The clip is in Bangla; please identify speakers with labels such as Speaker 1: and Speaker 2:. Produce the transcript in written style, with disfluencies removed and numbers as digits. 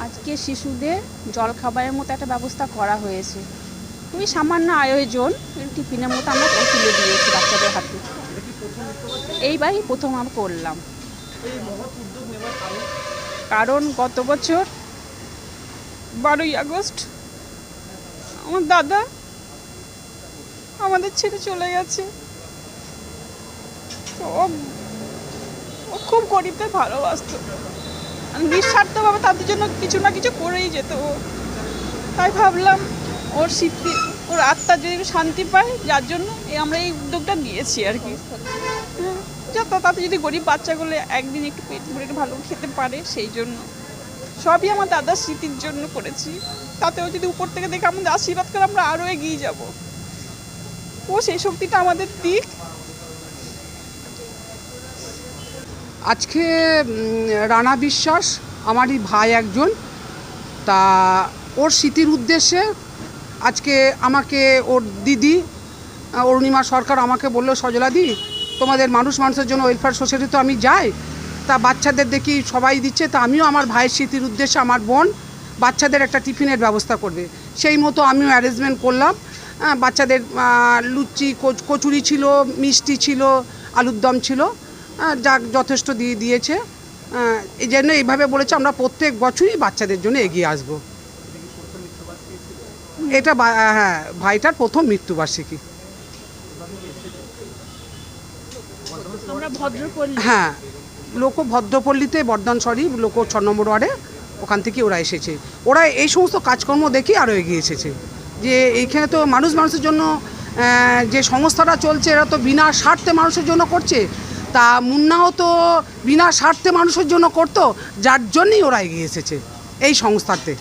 Speaker 1: আজকে শিশুদের জলখাবারের মতো একটা ব্যবস্থা করা হয়েছে। খুবই সামান্য আয়োজন, টিফিনের মতো আমরা তুলে দিয়েছি বাচ্চাদের হাতে। এইবারই প্রথম আমরা করলাম। কারণ গত বছর 12ই আগস্ট আমার দাদা আমাদের ছেড়ে চলে গেছে। তো ও খুব গরিবদের ভালোবাসত, নিঃস্বার্থভাবে তাদের জন্য কিছু না কিছু করেই যেত ও। তাই ভাবলাম ওর স্মৃতি, ওর আত্মা যদি শান্তি পায়, যার জন্য আমরা এই উদ্যোগটা নিয়েছি আর কি। যত তাতে যদি গরিব বাচ্চাগুলো একদিন একটু পেট ভরে ভালো খেতে পারে, সেই জন্য সবই আমার দাদার স্মৃতির জন্য করেছি। তাতেও যদি উপর থেকে দেখে আমাদের আশীর্বাদ করে, আমরা আরও এগিয়ে যাব। ও সেই শক্তিটা আমাদের দিক।
Speaker 2: আজকে রানা বিশ্বাস আমারই ভাই একজন, তা ওর স্মৃতির উদ্দেশ্যে আজকে আমাকে ওর দিদি অরুণিমা সরকার আমাকে বললো, সজলাদি তোমাদের মানুষের জন্য ওয়েলফেয়ার সোসাইটি তো আমি যাই, তা বাচ্চাদের দেখি সবাই দিচ্ছে, তা আমিও আমার ভাইয়ের স্মৃতির উদ্দেশ্যে আমার বোন বাচ্চাদের একটা টিফিনের ব্যবস্থা করবে, সেই মতো আমিও অ্যারেঞ্জমেন্ট করলাম। বাচ্চাদের লুচি কচুরি ছিল, মিষ্টি ছিল, আলুর দম ছিল, যা যথেষ্ট দিয়েছে। এই জন্য এইভাবে বলেছে আমরা প্রত্যেক বছরই বাচ্চাদের জন্য এগিয়ে আসব। এটা হ্যাঁ, ভাইটার প্রথম মৃত্যুবার্ষিকী। হ্যাঁ, ভদ্রপল্লীতে বর্ধমান শরীফ লোক 6 নম্বর ওয়ার্ডে, ওখান থেকে ওরা এসেছে। ওরা এই সমস্ত কাজকর্ম দেখে আরও এগিয়ে এসেছে, যে এইখানে তো মানুষের জন্য যে সংস্থাটা চলছে, এরা তো বিনা স্বার্থে মানুষের জন্য করছে। তা মুন্নাও তো বিনা স্বার্থে মানুষের জন্য করতো, যার জন্যই ওরা এগিয়ে এসেছে এই সংস্থাতে।